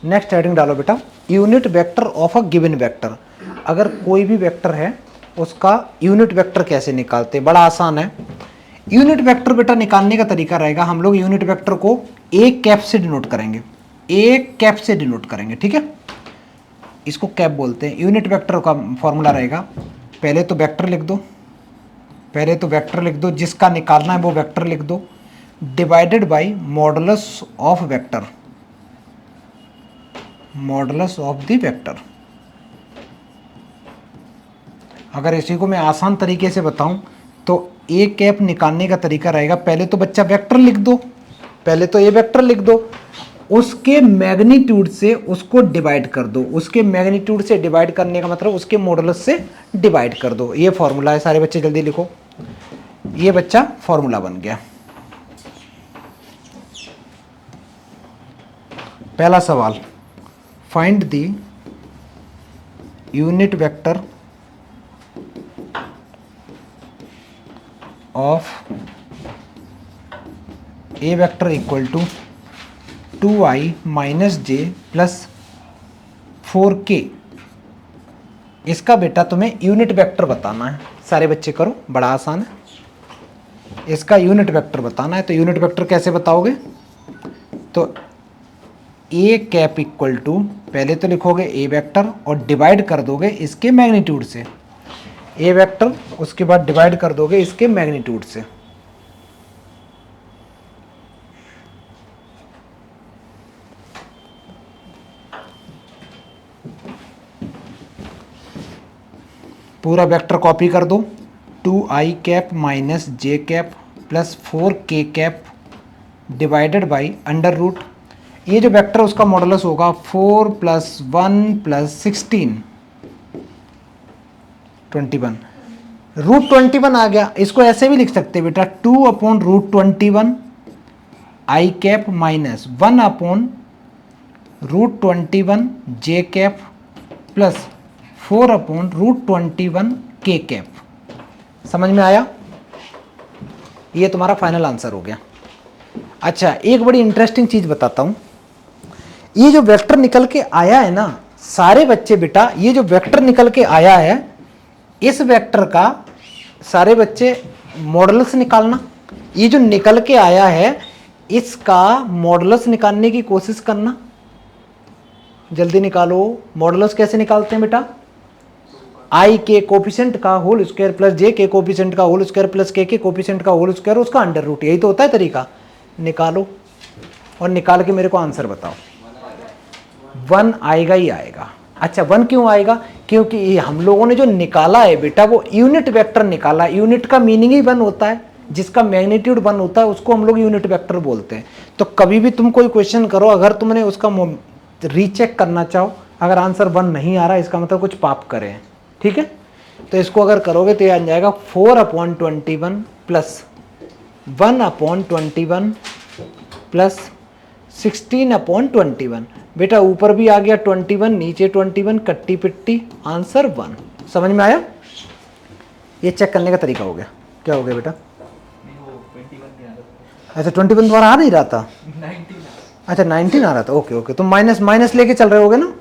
Next heading डालो बेटा, unit vector of a given vector. अगर कोई भी वेक्टर है उसका यूनिट वेक्टर कैसे निकालते, बड़ा आसान है। यूनिट वेक्टर बेटा निकालने का तरीका रहेगा, हम लोग यूनिट वेक्टर को एक कैप से डिनोट करेंगे, एक कैप से डिनोट करेंगे, ठीक है, इसको कैप बोलते हैं। यूनिट वेक्टर का फॉर्मूला रहेगा, पहले तो वेक्टर लिख दो, पहले तो वेक्टर लिख दो, जिसका निकालना है वो वेक्टर लिख दो, divided by modulus of vector, modulus of the vector. अगर इसी को मैं आसान तरीके से बताऊं तो ए कैप निकालने का तरीका रहेगा, पहले तो बच्चा वेक्टर लिख दो, पहले तो ये वेक्टर लिख दो, उसके मैग्नीट्यूड से उसको डिवाइड कर दो, उसके मैग्नीट्यूड से डिवाइड करने का मतलब उसके मॉडुलस से डिवाइड कर दो। ये फॉर्मूला है, सारे बच्चे जल्दी लिखो, ये बच्चा फॉर्मूला बन गया। पहला सवाल, find the unit vector of a vector equal to 2i minus j plus 4k। इसका बेटा तुम्हें यूनिट वेक्टर बताना है, सारे बच्चे करो, बड़ा आसान है। इसका यूनिट वेक्टर बताना है, तो यूनिट वेक्टर कैसे बताओगे, तो ए कैप इक्वल टू, पहले तो लिखोगे ए वेक्टर और डिवाइड कर दोगे इसके मैग्नीट्यूड से, ए वेक्टर उसके बाद डिवाइड कर दोगे इसके मैग्नीट्यूड से। पूरा वेक्टर कॉपी कर दो, 2i cap minus j cap plus 4k cap divided by under root, ये जो वेक्टर उसका मॉडुलस होगा 4 प्लस 1 प्लस 16 21, रूट 21 आ गया। इसको ऐसे भी लिख सकते बेटा, 2 अपॉन रूट 21 आई कैप माइनस 1 अपॉन रूट 21 जे कैप प्लस 4 अपॉन रूट 21 के कैप। समझ में आया, ये तुम्हारा फाइनल आंसर हो गया। अच्छा, एक बड़ी इंटरेस्टिंग चीज बताता हूं, ये जो वेक्टर निकल के आया है ना, सारे बच्चे बेटा ये जो वेक्टर निकल के आया है, इस वेक्टर का सारे बच्चे मॉडुलस निकालना। ये जो निकल के आया है इसका मॉडुलस निकालने की कोशिश करना, जल्दी निकालो। मॉडुलस कैसे निकालते हैं बेटा, आई के कोफिशिएंट का होल स्क्वायर प्लस जे के कोफिशिएंट का होल स्क्वायर प्लस के कोफिशिएंट का होल स्क्वायर, उसका अंडर रूट, यही तो होता है तरीका। निकालो और निकाल के मेरे को आंसर बताओ। 1 आएगा ही आएगा। अच्छा, 1 क्यों आएगा, क्योंकि ये हम लोगों ने जो निकाला है बेटा वो यूनिट वेक्टर निकाला। यूनिट का मीनिंग ही 1 होता है, जिसका मैग्नीट्यूड 1 होता है उसको हम लोग यूनिट वेक्टर बोलते हैं। तो कभी भी तुम कोई क्वेश्चन करो, अगर तुमने उसका रीचेक करना चाहो, अगर आंसर 1 नहीं आ रहा इसका मतलब कुछ पाप करे हैं, ठीक है। तो इसको अगर करोगे तो ये आ जाएगा 4/21 प्लस 1/21 प्लस 16/21। बेटा ऊपर भी आ गया 21, नीचे 21, कट्टी पिट्टी, आंसर 1। समझ में आया, ये चेक करने का तरीका हो गया। क्या हो गया बेटा, अच्छा 21 द्वारा आ नहीं रहा था, अच्छा 19 आ रहा था, ओके ओके, तुम माइनस माइनस लेके चल रहे होगे ना।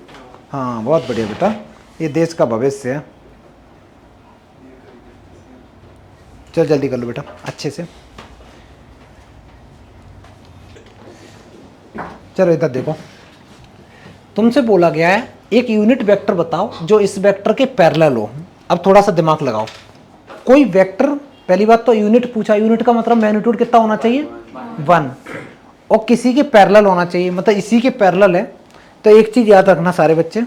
हाँ बहुत बढ़िया बेटा, ये देश का भविष्य है। चल जल्दी कर लो बेटा अच्छे से। चलो इधर देखो, तुमसे बोला गया है एक यूनिट वेक्टर बताओ जो इस वेक्टर के पैरेलल हो। अब थोड़ा सा दिमाग लगाओ, कोई वेक्टर, पहली बात तो यूनिट पूछा, यूनिट का मतलब मैग्नीट्यूड कितना होना चाहिए 1, और किसी के पैरेलल होना चाहिए, मतलब इसी के पैरेलल है। तो एक चीज याद रखना सारे बच्चे,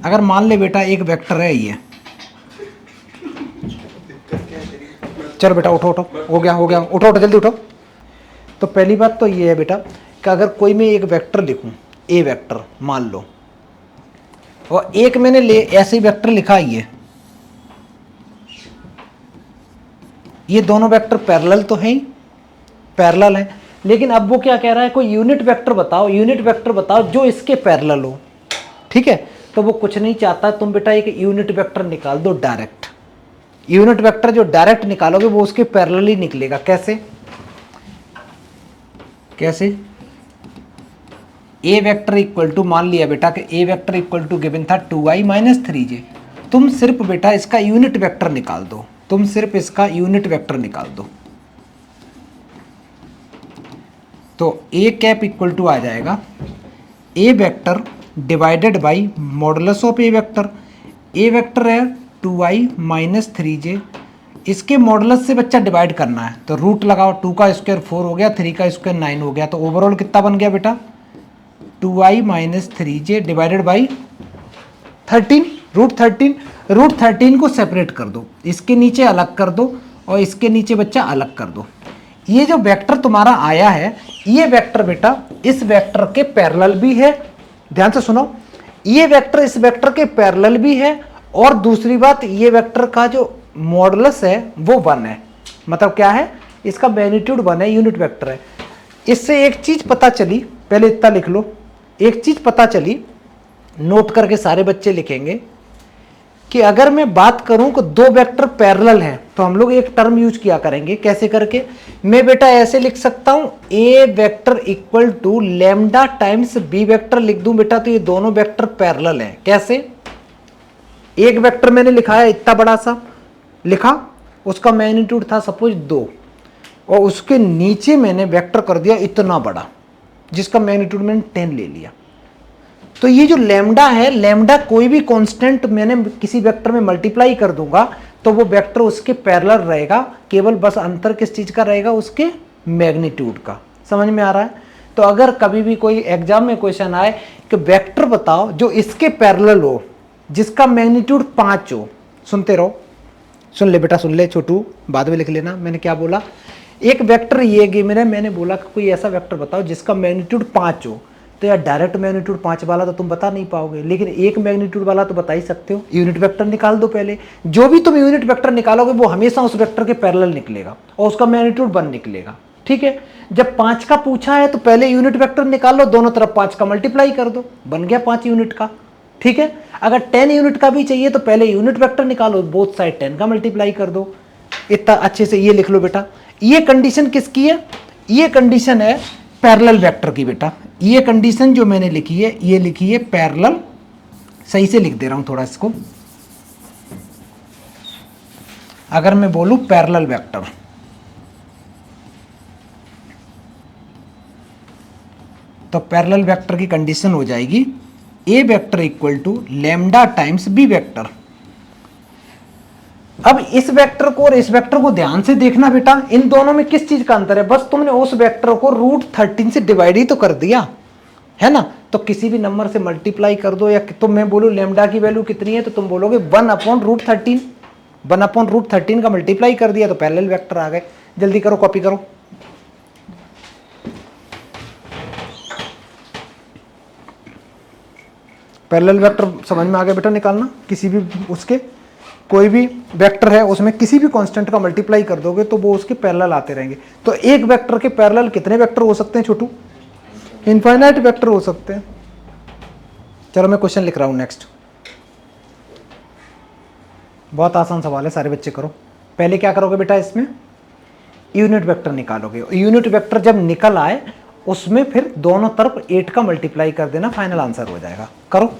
अगर मान ले बेटा एक वेक्टर है ये, चलो बेटा उठो उठो, हो गया उठो उठो जल्दी उठो। तो पहली बात तो ये है बेटा कि अगर कोई मैं एक वेक्टर लिखूं, ए वेक्टर मान लो, और एक मैंने ले ऐसे वेक्टर लिखा ये दोनों वेक्टर पैरेलल तो हैं ही, पैरेलल है, लेकिन अब वो क्या कह रहा है, कोई यूनिट वेक्टर बताओ, यूनिट वेक्टर बताओ जो इसके पैरेलल हो, ठीक है। तो वो कुछ नहीं चाहता, तुम बेटा एक यूनिट वेक्टर निकाल दो डायरेक्ट। यूनिट वेक्टर जो डायरेक्ट निकालोगे वो उसके पैरेलल ही निकलेगा। कैसे कैसे, ए वेक्टर इक्वल टू, मान लिया बेटा कि a vector equal to given था 2i माइनस 3j। तुम सिर्फ बेटा इसका यूनिट वेक्टर निकाल दो, तुम सिर्फ इसका यूनिट वेक्टर निकाल दो। तो ए कैप इक्वल टू आ जाएगा a vector divided by modulus of a vector. A vector है 2i माइनस 3j, इसके मॉडुलस से बच्चा डिवाइड करना है तो रूट लगाओ, 2 का स्क्वायर 4 हो गया, 3 का स्क्वायर 9 हो गया, तो ओवरऑल कितना बन गया बेटा 2i minus 3j divided by 13, root 13। Root 13 को सेपरेट कर दो, इसके नीचे अलग कर दो और इसके नीचे बच्चा अलग कर दो। ये जो वेक्टर तुम्हारा आया है, ये वेक्टर बेटा इस वेक्टर के पैरेलल भी है, ध्यान से सुनो, ये वेक्टर इस वेक्टर के पैरेलल भी है, और दूसरी बात ये वेक्टर का जो मॉडुलस है वो 1 है। मतलब क्या है, इसका मैग्नीट्यूड 1 है, यूनिट वेक्टर है। इससे एक चीज पता चली, पहले इतना लिख लो, एक चीज पता चली, नोट करके सारे बच्चे लिखेंगे कि अगर मैं बात करूं कि दो वेक्टर पैरेलल हैं तो हम लोग एक टर्म यूज किया करेंगे, कैसे करके, मैं बेटा ऐसे लिख सकता हूं a vector equal to lambda times b vector लिख दूं बेटा, तो ये दोनों वेक्टर पैरेलल हैं। कैसे, एक वेक्टर मैंने लिखा है इतना बड़ा सा लिखा, उसका मैग्नीट्यूड था सपोज 2, और उसके नीचे मैंने वेक्टर कर दिया इतना बड़ा जिसका मैग्नीट्यूड मैंने 10 ले लिया। तो ये जो लैम्डा है, लैम्डा कोई भी कांस्टेंट मैंने किसी वेक्टर में मल्टीप्लाई कर दूंगा तो वो वेक्टर उसके पैरेलल रहेगा, केवल बस अंतर किस चीज का रहेगा, उसके मैग्नीट्यूड का। समझ में आ रहा है। तो अगर कभी भी कोई एग्जाम में क्वेश्चन आए कि वेक्टर बताओ जो इसके पैरेलल हो, जिसका मैग्नीट्यूड 5 हो, सुनते रहो, सुन ले बेटा, सुन ले छोटू, बाद में लिख लेना मैंने क्या बोला। एक वेक्टर ये गिवन है, मैंने बोला कि कोई ऐसा वेक्टर बताओ जिसका मैग्नीट्यूड 5 हो, तो यार डायरेक्ट मैग्नीट्यूड 5 वाला तो तुम बता नहीं पाओगे, लेकिन एक मैग्नीट्यूड वाला तो बता ही सकते हो। यूनिट वेक्टर निकाल दो पहले, जो भी तुम यूनिट वेक्टर निकालोगे वो हमेशा उस वेक्टर के पैरेलल निकलेगा और उसका मैग्नीट्यूड 1 निकलेगा। ठीक है, जब 5 का पूछा है तो पहले यूनिट वेक्टर निकाल लो, दोनों तरफ 5 का मल्टीप्लाई कर दो, बन गया 5 यूनिट का। ठीक है, अगर 10 यूनिट का भी चाहिए तो पहले यूनिट वेक्टर निकालो, बोथ साइड 10 का मल्टीप्लाई कर दो। इतना अच्छे से ये लिख लो बेटा। ये कंडीशन किसकी है, ये कंडीशन है पैरेलल वेक्टर की बेटा। ये कंडीशन जो मैंने लिखी है, ये लिखी है पैरेलल, सही से लिख दे रहा हूं थोड़ा इसको। अगर मैं बोलूं पैरेलल वेक्टर, तो पैरेलल वेक्टर की कंडीशन हो जाएगी a vector equal to lambda times b vector. अब इस वेक्टर को और इस वेक्टर को ध्यान से देखना बेटा, इन दोनों में किस चीज का अंतर है, बस तुमने उस वेक्टर को रूट 13 से डिवाइड ही तो कर दिया है ना। तो किसी भी नंबर से मल्टीप्लाई कर दो, या तो मैं बोलूं लैम्डा की वैल्यू कितनी है तो तुम बोलोगे 1/√13, 1/√13 का मल्टीप्लाई कर दिया तो पैरेलल वेक्टर आ गए। जल्दी करो, कॉपी करो। पैरेलल वेक्टर समझ में आ गया बेटा, निकालना किसी भी उसके, कोई भी वेक्टर है उसमें किसी भी कांस्टेंट का मल्टीप्लाई कर दोगे तो वो उसके पैरेलल आते रहेंगे। तो एक वेक्टर के पैरेलल कितने वेक्टर हो सकते हैं छोटू, इनफाइनाइट वेक्टर हो सकते हैं। चलो मैं क्वेश्चन लिख रहा हूं नेक्स्ट, बहुत आसान सवाल है, सारे बच्चे करो। पहले क्या करोगे बेटा, इसमें यूनिट वेक्टर निकालोगे, यूनिट वेक्टर जब निकल आए उसमें फिर दोनों तरफ 8 का मल्टीप्लाई कर देना, फाइनल आंसर हो जाएगा। करो।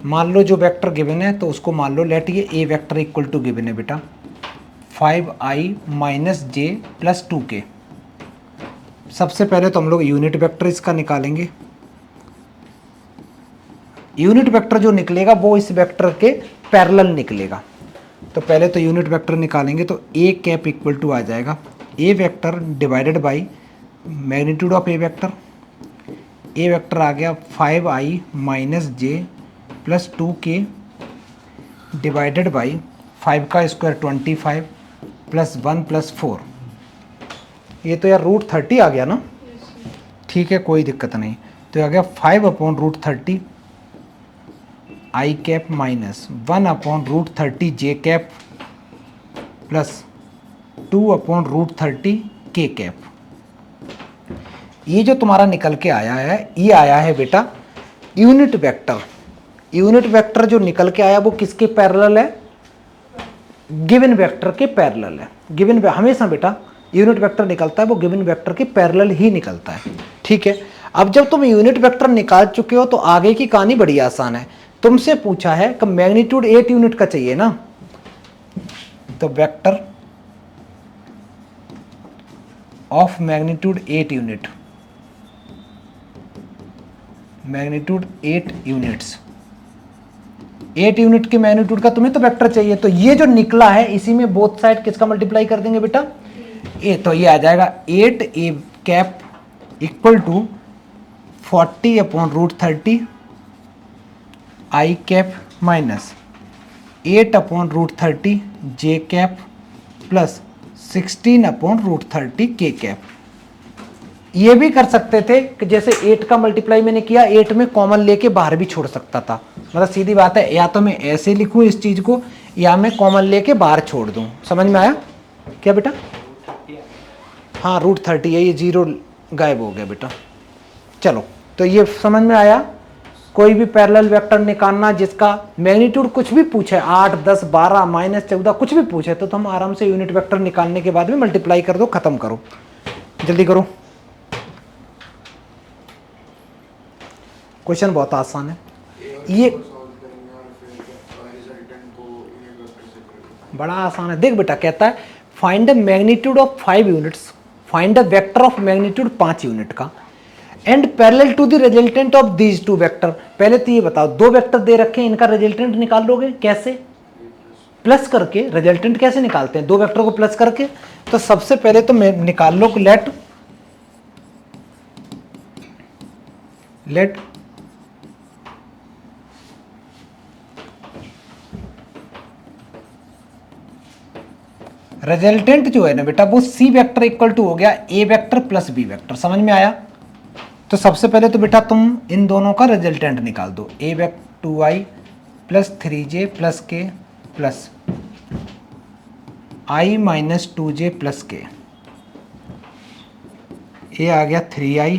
मान लो जो वेक्टर गिवन है तो उसको मान लो लेट ये ए वेक्टर इक्वल टू गिवन है बेटा 5i minus j plus 2k। सबसे पहले तो हम लोग यूनिट वेक्टर इसका निकालेंगे। यूनिट वेक्टर जो निकलेगा वो इस वेक्टर के पैरेलल निकलेगा। तो पहले तो यूनिट वेक्टर निकालेंगे, तो ए कैप इक्वल टू आ जाएगा a vector divided by magnitude of a vector. A vector आ गया 5i minus j plus 2k divided by 5 का स्क्वायर 25 प्लस 1 प्लस 4। ये तो यार √30 आ गया ना, ठीक है कोई दिक्कत नहीं। तो आ गया 5/√30 आई कैप माइनस 1/√30 जे कैप प्लस 2/√30 के कैप। ये जो तुम्हारा निकल के आया है, ये आया है बेटा यूनिट वेक्टर। यूनिट वेक्टर जो निकल के आया वो किसके पैरेलल है, गिवन वेक्टर के पैरेलल है। गिवन हमेशा बेटा यूनिट वेक्टर निकलता है वो गिवन वेक्टर के पैरेलल ही निकलता है। ठीक है, अब जब तुम यूनिट वेक्टर निकाल चुके हो तो आगे की कहानी बड़ी आसान है। तुमसे पूछा है कि मैग्नीट्यूड 8 यूनिट का चाहिए ना, तो vector of magnitude 8 unit, magnitude 8 units, 8 unit के मैग्नीट्यूड का तुम्हें तो वेक्टर चाहिए। तो ये जो निकला है इसी में बोथ साइड किसका मल्टीप्लाई कर देंगे बेटा, ए, तो ये आ जाएगा 8 a cap equal to 40 upon root 30 i cap minus 8 upon root 30 j cap plus 16 upon root 30 k cap. ये भी कर सकते थे कि जैसे 8 का मल्टीप्लाई मैंने किया, 8 में कॉमन लेके बाहर भी छोड़ सकता था। मतलब सीधी बात है, या तो मैं ऐसे लिखूं इस चीज को या मैं कॉमन लेके बाहर छोड़ दूं। समझ में आया क्या बेटा? हाँ रूट 30 है, ये जीरो गायब हो गया बेटा। चलो तो ये समझ में आया। कोई भी पैरेलल वेक्टर निकालना जिसका मैग्नीट्यूड कुछ भी पूछे, 8, 10, 12, -14 कुछ भी पूछे, तो तुम आराम से यूनिट वेक्टर निकालने के बाद में मल्टीप्लाई कर दो, खत्म करो, जल्दी करो। क्वेश्चन बहुत आसान है ये, बड़ा आसान है। देख बेटा कहता है find the magnitude of 5 units, find the vector of magnitude 5 unit का and parallel to the resultant of these two vector. पहले तो ये बताओ, दो वेक्टर दे रखे हैं, इनका रिजल्टेंट निकाल लोगे कैसे? प्लस करके। रिजल्टेंट कैसे निकालते हैं? दो वेक्टर को प्लस करके। तो सबसे पहले तो मैं निकाल लो लेट रिजल्टेंट जो है ना बेटा वो सी वेक्टर इक्वल टू हो गया ए वेक्टर प्लस बी वेक्टर। समझ में आया? तो सबसे पहले तो बेटा तुम इन दोनों का रिजल्टेंट निकाल दो, a vector 2i plus 3j plus k plus i minus 2j plus k, ये आ गया 3i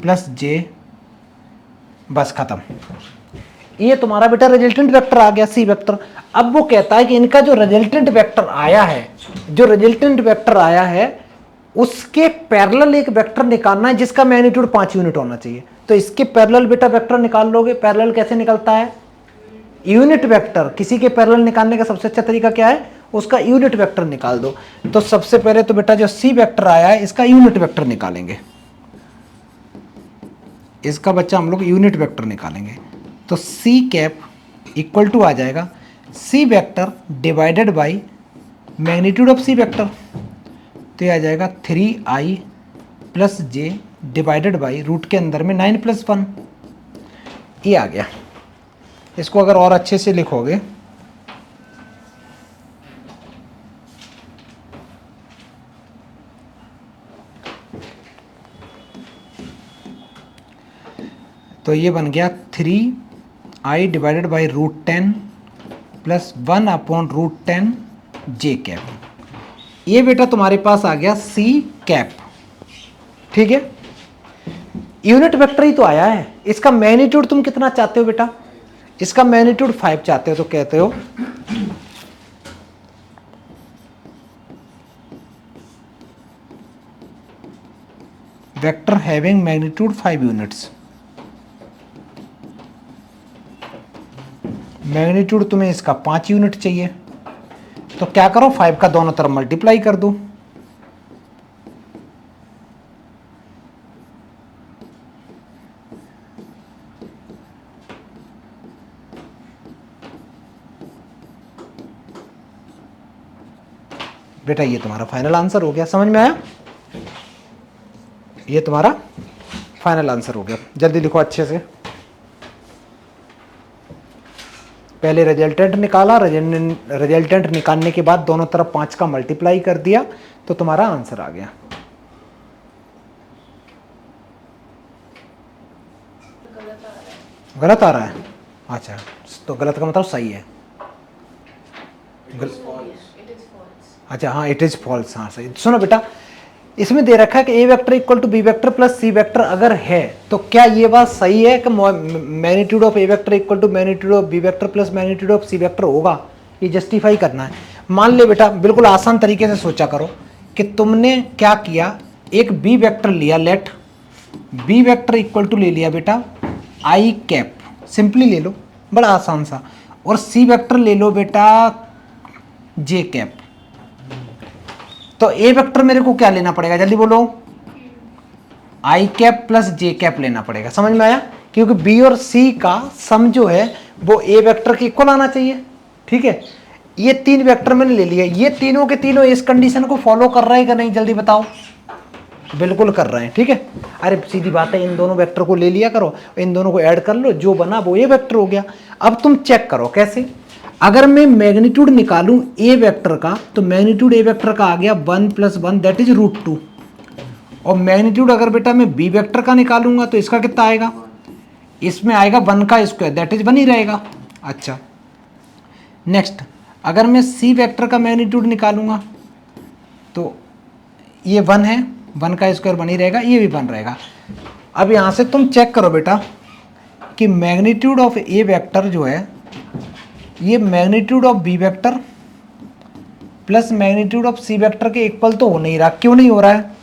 प्लस j, बस खत्म। ये तुम्हारा बेटा रिजल्टेंट वेक्टर आ गया सी वेक्टर। अब वो कहता है कि इनका जो रिजल्टेंट वेक्टर आया है, जो रिजल्टेंट वेक्टर आया है उसके पैरेलल एक वेक्टर निकालना है जिसका मैग्नीट्यूड 5 यूनिट होना चाहिए। तो इसके पैरेलल बेटा वेक्टर निकाल लोगे। पैरेलल कैसे निकलता है? Unit vector. किसी के पैरेलल निकालने का सबसे अच्छा तरीका क्या है? उसका यूनिट वेक्टर निकाल दो। तो सबसे पहले तो बेटा जो सी वेक्टर आया है इसका यूनिट वेक्टर निकालेंगे, इसका बच्चा हम लोग यूनिट वेक्टर निकालेंगे। तो सी कैप इक्वल टू आ जाएगा c vector divided by magnitude of C vector, तो ये आ जाएगा 3i plus j divided by root के अंदर में 9 प्लस 1, ये आ गया। इसको अगर और अच्छे से लिखोगे तो ये बन गया 3i divided by root 10 plus 1 upon root 10 j cap. ये बेटा तुम्हारे पास आ गया सी कैप। ठीक है, यूनिट वेक्टर ही तो आया है। इसका मैग्नीट्यूड तुम कितना चाहते हो बेटा? इसका मैग्नीट्यूड 5 चाहते हो, तो कहते हो vector having magnitude 5 units. Magnitude तुम्हें इसका 5 यूनिट चाहिए, तो क्या करो 5 का दोनों तरफ मल्टीप्लाई कर दो। बेटा ये तुम्हारा फाइनल आंसर हो गया। समझ में आया? ये तुम्हारा फाइनल आंसर हो गया। जल्दी लिखो अच्छे से। पहले रिजल्टेंट निकाला, रिजल्टेंट निकालने के बाद दोनों तरफ 5 का मल्टीप्लाई कर दिया, तो तुम्हारा आंसर आ गया। गलत आ रहा है? अच्छा, तो गलत का मतलब सही है। अच्छा हाँ, इट इज फॉल्स। हाँ सही। सुनो बेटा, इसमें दे रखा है कि a vector equal to b vector plus c vector अगर है, तो क्या ये बात सही है कि magnitude of a vector equal to magnitude of B vector plus magnitude of C vector होगा? ये जस्टिफाई करना है। मान ले बेटा, बिल्कुल आसान तरीके से सोचा करो कि तुमने क्या किया, एक बी वेक्टर लिया, let B vector equal to ले लिया बेटा आई कैप, सिंपली ले लो, बड़ा आसान सा, और सी वेक्टर ले लो बेटा जे कैप। तो ए वेक्टर मेरे को क्या लेना पड़ेगा, जल्दी बोलो, आई कैप प्लस जे कैप लेना पड़ेगा। समझ में आया? क्योंकि बी और सी का सम जो है वो ए वेक्टर के इक्वल आना चाहिए। ठीक है, ये 3 वेक्टर मैंने ले लिया, ये तीनों के तीनों इस कंडीशन को फॉलो कर रहे हैं कि नहीं, जल्दी बताओ। बिल्कुल कर रहे हैं। ठीक है, अरे सीधी बात है, इन दोनों वेक्टर को ले लिया करो, इन दोनों को ऐड कर लो, जो बना वो ए वेक्टर हो गया। अब तुम चेक करो कैसे, अगर मैं मैग्नीट्यूड निकालूं ए वेक्टर का, तो मैग्नीट्यूड ए वेक्टर का आ गया 1 + 1 दैट इज √2, और मैग्नीट्यूड अगर बेटा मैं बी वेक्टर का निकालूंगा तो इसका कितना आएगा, इसमें आएगा 1 का स्क्वायर दैट इज 1 ही रहेगा। अच्छा, नेक्स्ट अगर मैं सी वेक्टर का मैग्नीट्यूड निकालूंगा तो ये 1 है, 1 का स्क्वायर 1 ही रहेगा, ये भी 1 रहेगा। अब यहाँ से तुम चेक करो बेटा कि मैग्नीट्यूड ऑफ ए वेक्टर जो है ये magnitude of B vector plus magnitude of C vector के इक्वल तो हो नहीं रहा। क्यों नहीं हो रहा है?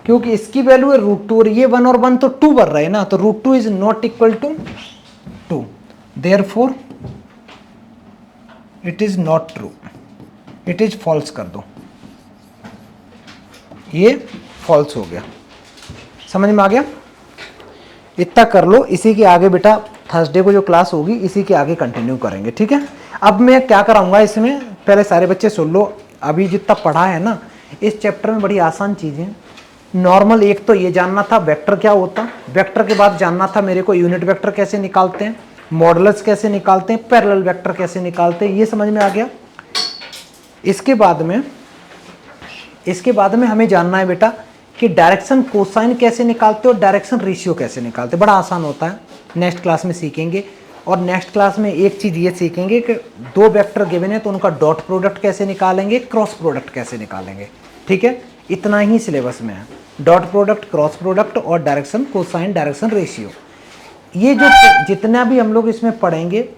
क्योंकि इसकी वैल्यू है √2 और ये 1 और 1 तो 2 बन रहे हैं ना, तो √2 is not equal to 2, therefore it is not true, it is false कर दो, ये फॉल्स हो गया। समझ में आ गया? इतना कर लो, इसी के आगे बेटा थर्सडे को जो क्लास होगी इसी के आगे कंटिन्यू करेंगे। ठीक है, अब मैं क्या कराऊंगा इसमें, पहले सारे बच्चे सुन लो, अभी जितना पढ़ा है ना इस चैप्टर में बड़ी आसान चीज़ें। नॉर्मल एक तो ये जानना था वेक्टर क्या होता, वेक्टर के बाद जानना था मेरे को यूनिट वेक्टर कैसे निकालते हैं, मॉडुलस कैसे निकालते हैं, पैरेलल वेक्टर कैसे निकालते हैं, ये समझ में आ गया। इसके बाद में हमें जानना है बेटा कि डायरेक्शन कोसाइन कैसे निकालते और डायरेक्शन रेशियो कैसे निकालते, बड़ा आसान होता है, नेक्स्ट क्लास में सीखेंगे। और नेक्स्ट क्लास में एक चीज़ ये सीखेंगे कि 2 वेक्टर गिवन है तो उनका डॉट प्रोडक्ट कैसे निकालेंगे, क्रॉस प्रोडक्ट कैसे निकालेंगे। ठीक है, इतना ही सिलेबस में है, डॉट प्रोडक्ट, क्रॉस प्रोडक्ट और डायरेक्शन कोसाइन, डायरेक्शन रेशियो। ये जो जितना भी हम लोग इसमें पढ़ेंगे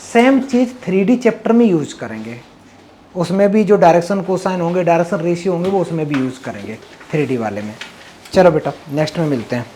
सेम चीज़ 3D चैप्टर में यूज़ करेंगे, उसमें भी जो डायरेक्शन कोसाइन होंगे, डायरेक्शन रेशियो होंगे वो उसमें भी यूज़ करेंगे 3D वाले में। चलो बेटा नेक्स्ट में मिलते हैं।